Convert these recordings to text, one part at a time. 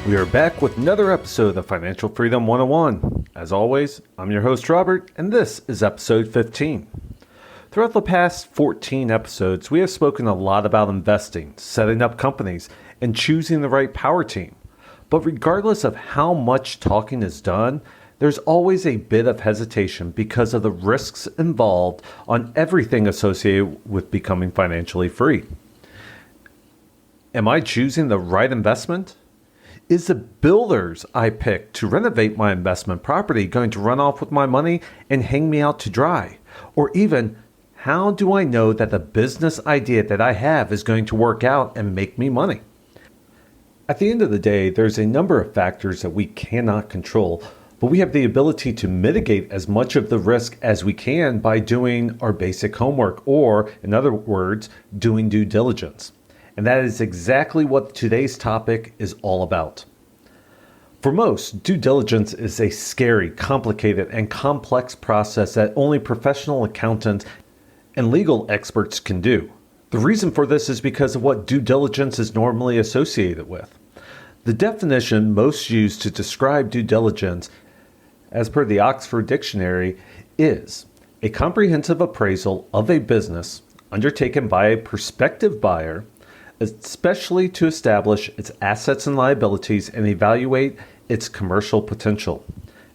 We are back with another episode of Financial Freedom 101. As always, I'm your host Robert, and this is episode 15. Throughout the past 14 episodes, we have spoken a lot about investing, setting up companies, and choosing the right power team. But regardless of how much talking is done, there's always a bit of hesitation because of the risks involved on everything associated with becoming financially free. Am I choosing the right investment? Is the builders I picked to renovate my investment property going to run off with my money and hang me out to dry? Or even, how do I know that the business idea that I have is going to work out and make me money? At the end of the day, there's a number of factors that we cannot control, but we have the ability to mitigate as much of the risk as we can by doing our basic homework, or in other words, doing due diligence. And that is exactly what today's topic is all about. For most, due diligence is a scary, complicated, and complex process that only professional accountants and legal experts can do. The reason for this is because of what due diligence is normally associated with. The definition most used to describe due diligence, as per the Oxford Dictionary, is a comprehensive appraisal of a business undertaken by a prospective buyer, especially to establish its assets and liabilities and evaluate its commercial potential.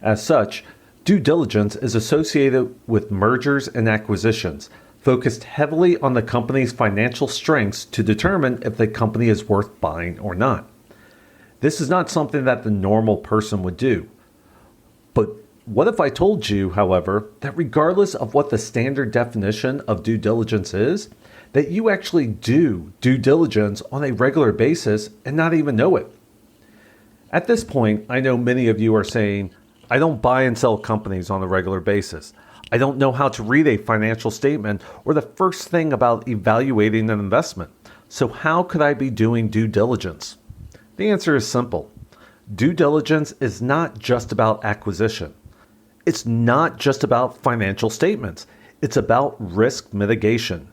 As such, due diligence is associated with mergers and acquisitions, focused heavily on the company's financial strengths to determine if the company is worth buying or not. This is not something that the normal person would do. But what if I told you, however, that regardless of what the standard definition of due diligence is, that you actually do due diligence on a regular basis and not even know it? At this point, I know many of you are saying, I don't buy and sell companies on a regular basis. I don't know how to read a financial statement or the first thing about evaluating an investment. So how could I be doing due diligence? The answer is simple. Due diligence is not just about acquisition. It's not just about financial statements. It's about risk mitigation.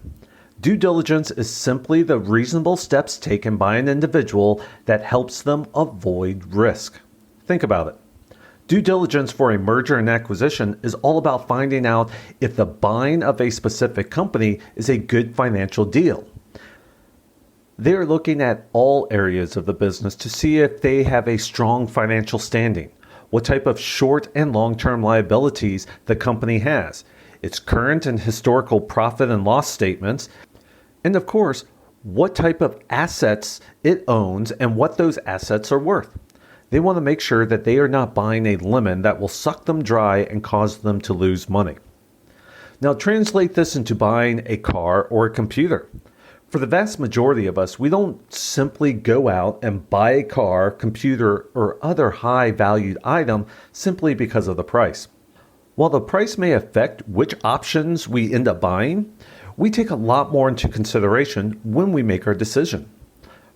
Due diligence is simply the reasonable steps taken by an individual that helps them avoid risk. Think about it. Due diligence for a merger and acquisition is all about finding out if the buying of a specific company is a good financial deal. They are looking at all areas of the business to see if they have a strong financial standing, what type of short and long-term liabilities the company has, its current and historical profit and loss statements, and of course, what type of assets it owns and what those assets are worth. They want to make sure that they are not buying a lemon that will suck them dry and cause them to lose money. Now translate this into buying a car or a computer. For the vast majority of us, we don't simply go out and buy a car, computer, or other high-valued item simply because of the price. While the price may affect which options we end up buying, we take a lot more into consideration when we make our decision.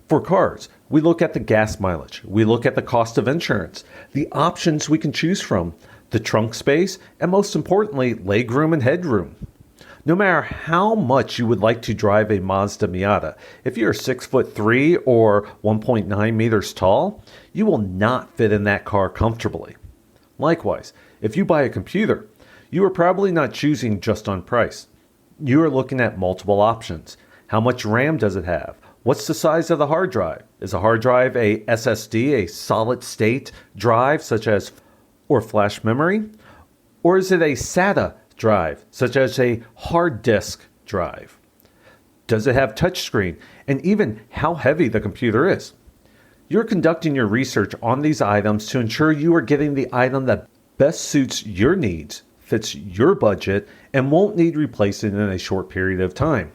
For cars, we look at the gas mileage, we look at the cost of insurance, the options we can choose from, the trunk space, and most importantly, legroom and headroom. No matter how much you would like to drive a Mazda Miata, if you're 6'3" or 1.9 meters tall, you will not fit in that car comfortably. Likewise, if you buy a computer, you are probably not choosing just on price. You are looking at multiple options. How much RAM does it have? What's the size of the hard drive? Is a hard drive a SSD, a solid state drive such as or flash memory? Or is it a SATA drive, such as a hard disk drive? Does it have touchscreen? And even how heavy the computer is. You're conducting your research on these items to ensure you are getting the item that best suits your needs, fits your budget, and won't need replacing in a short period of time.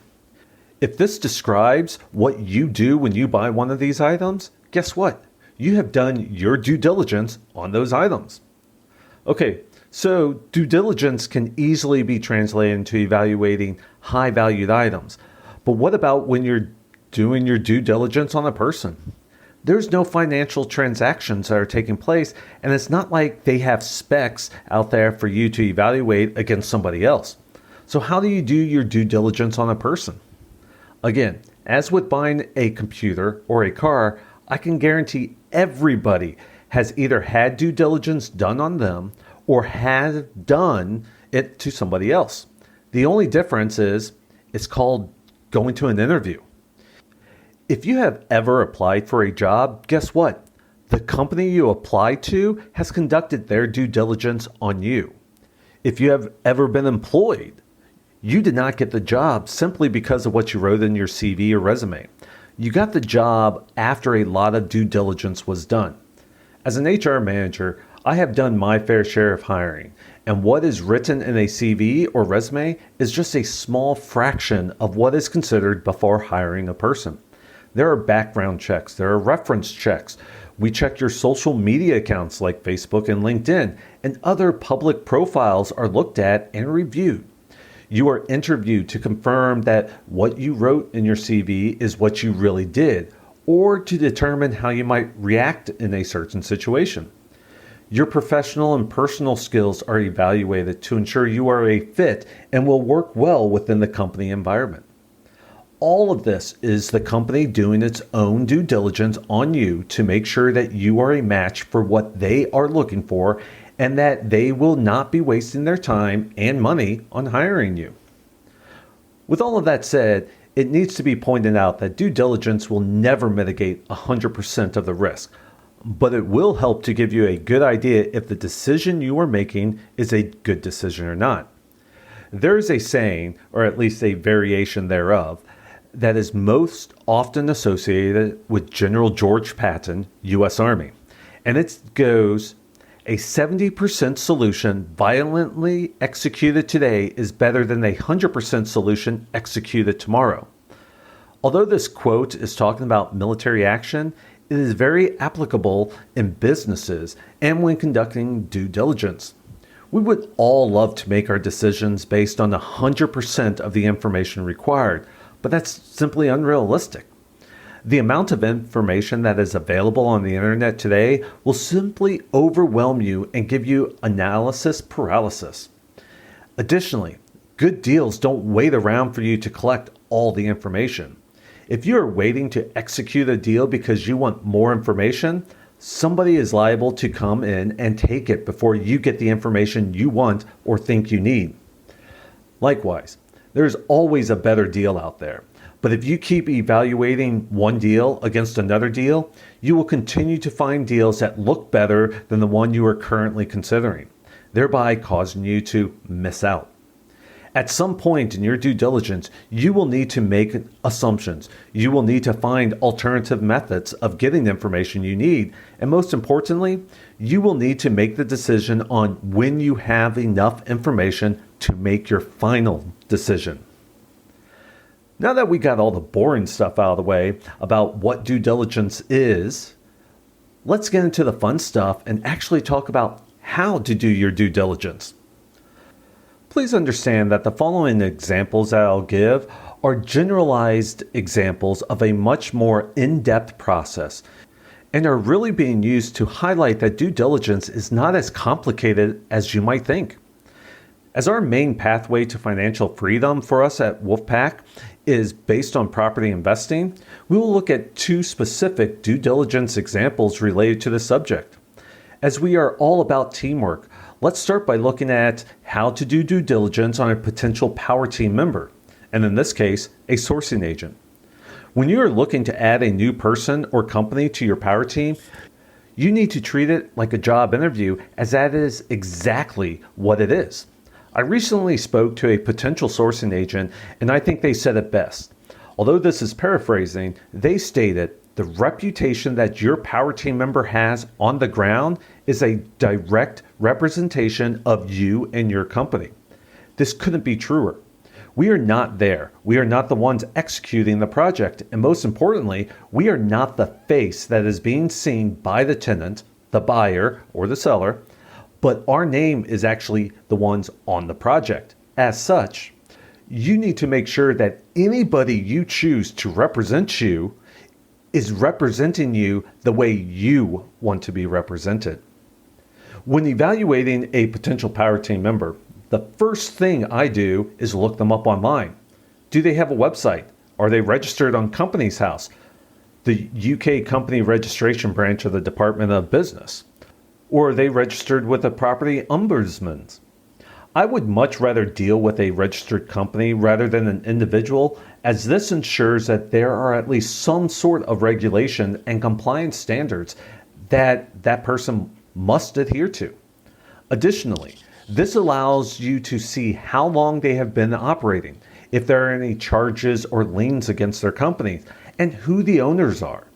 If this describes what you do when you buy one of these items, guess what? You have done your due diligence on those items. Okay, so due diligence can easily be translated into evaluating high-valued items. But what about when you're doing your due diligence on a person? There's no financial transactions that are taking place, and it's not like they have specs out there for you to evaluate against somebody else. So how do you do your due diligence on a person? Again, as with buying a computer or a car, I can guarantee everybody has either had due diligence done on them or has done it to somebody else. The only difference is it's called going to an interview. If you have ever applied for a job, guess what? The company you applied to has conducted their due diligence on you. If you have ever been employed, you did not get the job simply because of what you wrote in your CV or resume. You got the job after a lot of due diligence was done. As an HR manager, I have done my fair share of hiring, and what is written in a CV or resume is just a small fraction of what is considered before hiring a person. There are background checks, there are reference checks. We check your social media accounts like Facebook and LinkedIn, and other public profiles are looked at and reviewed. You are interviewed to confirm that what you wrote in your CV is what you really did, or to determine how you might react in a certain situation. Your professional and personal skills are evaluated to ensure you are a fit and will work well within the company environment. All of this is the company doing its own due diligence on you to make sure that you are a match for what they are looking for and that they will not be wasting their time and money on hiring you. With all of that said, it needs to be pointed out that due diligence will never mitigate 100% of the risk, but it will help to give you a good idea if the decision you are making is a good decision or not. There is a saying, or at least a variation thereof, that is most often associated with General George Patton, U.S. Army. And it goes, a 70% solution violently executed today is better than a 100% solution executed tomorrow. Although this quote is talking about military action, it is very applicable in businesses and when conducting due diligence. We would all love to make our decisions based on 100% of the information required, but that's simply unrealistic. The amount of information that is available on the internet today will simply overwhelm you and give you analysis paralysis. Additionally, good deals don't wait around for you to collect all the information. If you are waiting to execute a deal because you want more information, somebody is liable to come in and take it before you get the information you want or think you need. Likewise, there's always a better deal out there. But if you keep evaluating one deal against another deal, you will continue to find deals that look better than the one you are currently considering, thereby causing you to miss out. At some point in your due diligence, you will need to make assumptions. You will need to find alternative methods of getting the information you need. And most importantly, you will need to make the decision on when you have enough information to make your final decision. Now that we got all the boring stuff out of the way about what due diligence is, let's get into the fun stuff and actually talk about how to do your due diligence. Please understand that the following examples that I'll give are generalized examples of a much more in-depth process and are really being used to highlight that due diligence is not as complicated as you might think. As our main pathway to financial freedom for us at Wolfpack is based on property investing, we will look at two specific due diligence examples related to the subject. As we are all about teamwork, let's start by looking at how to do due diligence on a potential power team member, and in this case, a sourcing agent. When you are looking to add a new person or company to your power team, you need to treat it like a job interview, as that is exactly what it is. I recently spoke to a potential sourcing agent, and I think they said it best. Although this is paraphrasing, they stated, the reputation that your power team member has on the ground is a direct representation of you and your company. This couldn't be truer. We are not there. We are not the ones executing the project. And most importantly, we are not the face that is being seen by the tenant, the buyer, or the seller, but our name is actually the ones on the project. As such, you need to make sure that anybody you choose to represent you is representing you the way you want to be represented. When evaluating a potential power team member, the first thing I do is look them up online. Do they have a website? Are they registered on Companies House? the UK company registration branch of the Department of Business, or are they registered with the property ombudsman? I would much rather deal with a registered company rather than an individual, as this ensures that there are at least some sort of regulation and compliance standards that person must adhere to. Additionally, this allows you to see how long they have been operating, if there are any charges or liens against their company, and who the owners are.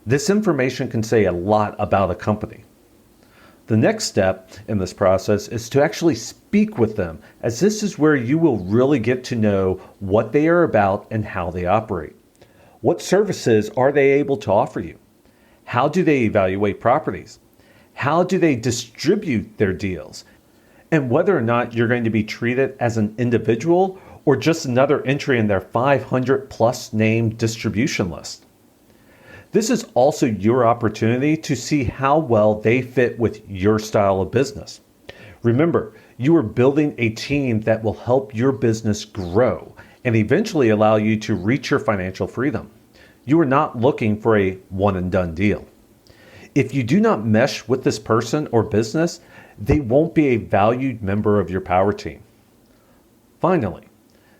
This information can say a lot about a company. The next step in this process is to actually speak with them, as this is where you will really get to know what they are about and how they operate. What services are they able to offer you? How do they evaluate properties? How do they distribute their deals? And whether or not you're going to be treated as an individual or just another entry in their 500 plus name distribution list. This is also your opportunity to see how well they fit with your style of business. Remember, you are building a team that will help your business grow and eventually allow you to reach your financial freedom. You are not looking for a one and done deal. If you do not mesh with this person or business, they won't be a valued member of your power team. Finally,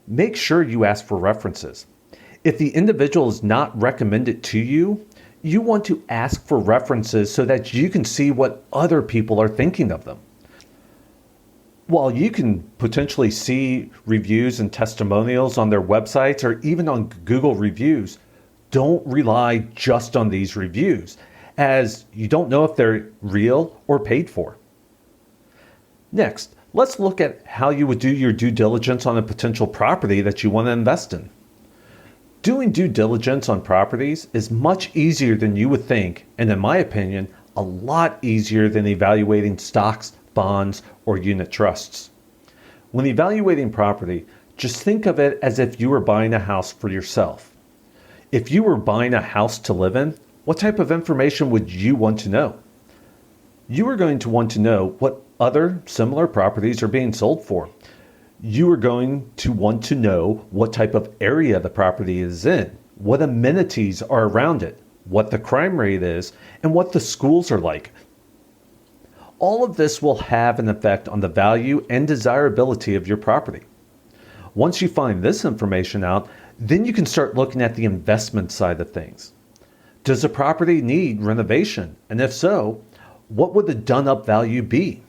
make sure you ask for references. If the individual is not recommended to you, you want to ask for references so that you can see what other people are thinking of them. While you can potentially see reviews and testimonials on their websites or even on Google reviews, don't rely just on these reviews, as you don't know if they're real or paid for. Next, let's look at how you would do your due diligence on a potential property that you want to invest in. Doing due diligence on properties is much easier than you would think, and in my opinion, a lot easier than evaluating stocks, bonds, or unit trusts. When evaluating property, just think of it as if you were buying a house for yourself. If you were buying a house to live in, what type of information would you want to know? You are going to want to know what other similar properties are being sold for. You are going to want to know what type of area the property is in, what amenities are around it, what the crime rate is, and what the schools are like. All of this will have an effect on the value and desirability of your property. Once you find this information out, then you can start looking at the investment side of things. Does the property need renovation? And if so, what would the done-up value be?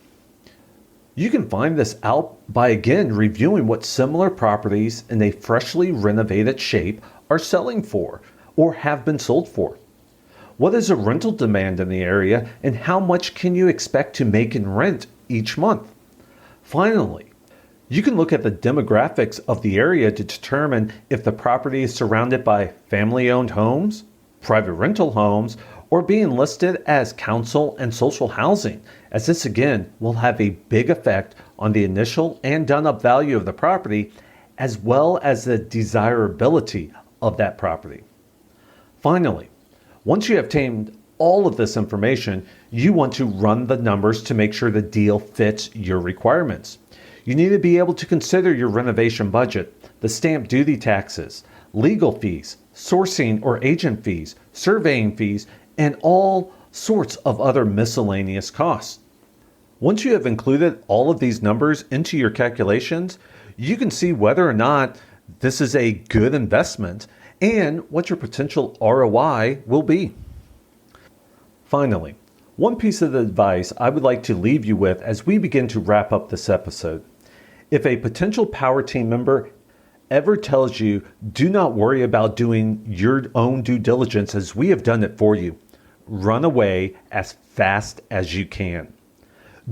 You can find this out by again reviewing what similar properties in a freshly renovated shape are selling for or have been sold for. What is the rental demand in the area and how much can you expect to make in rent each month? Finally, you can look at the demographics of the area to determine if the property is surrounded by family-owned homes, private rental homes, or being listed as council and social housing, as this again will have a big effect on the initial and done-up value of the property, as well as the desirability of that property. Finally, once you have obtained all of this information, you want to run the numbers to make sure the deal fits your requirements. You need to be able to consider your renovation budget, the stamp duty taxes, legal fees, sourcing or agent fees, surveying fees, and all sorts of other miscellaneous costs. Once you have included all of these numbers into your calculations, you can see whether or not this is a good investment and what your potential ROI will be. Finally, one piece of advice I would like to leave you with as we begin to wrap up this episode. If a potential power team member ever tells you, do not worry about doing your own due diligence as we have done it for you, run away as fast as you can.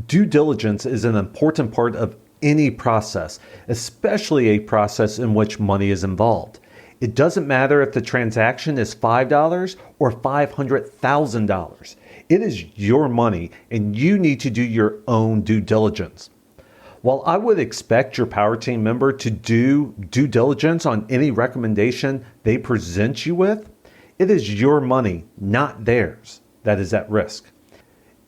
Due diligence is an important part of any process, especially a process in which money is involved. It doesn't matter if the transaction is $5 or $500,000. It is your money and you need to do your own due diligence. While I would expect your power team member to do due diligence on any recommendation they present you with, it is your money, not theirs, that is at risk.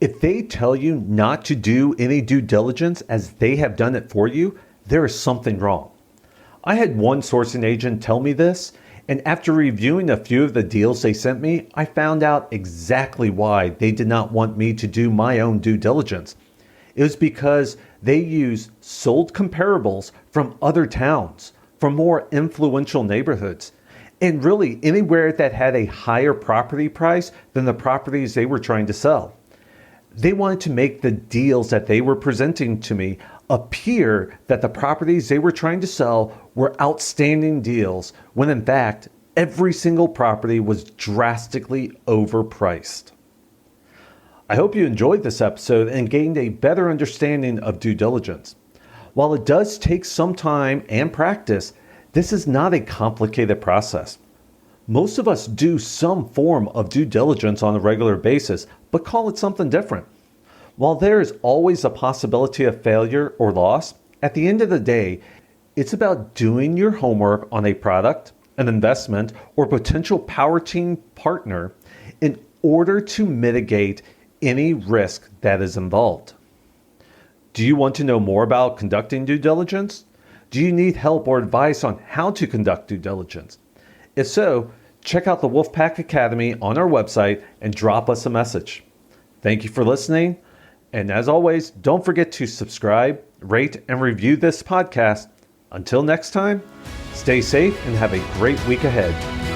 If they tell you not to do any due diligence as they have done it for you, there is something wrong. I had one sourcing agent tell me this, And after reviewing a few of the deals they sent me, I found out exactly why they did not want me to do my own due diligence. It was because they used sold comparables from other towns, from more influential neighborhoods, and really anywhere that had a higher property price than the properties they were trying to sell. They wanted to make the deals that they were presenting to me appear that the properties they were trying to sell were outstanding deals, when in fact, every single property was drastically overpriced. I hope you enjoyed this episode and gained a better understanding of due diligence. While it does take some time and practice, this is not a complicated process. Most of us do some form of due diligence on a regular basis, but call it something different. While there is always a possibility of failure or loss, at the end of the day, it's about doing your homework on a product, an investment, or potential power team partner in order to mitigate any risk that is involved. Do you want to know more about conducting due diligence? Do you need help or advice on how to conduct due diligence? If so, check out the Wolfpack Academy on our website and drop us a message. Thank you for listening. And as always, don't forget to subscribe, rate, and review this podcast. Until next time, stay safe and have a great week ahead.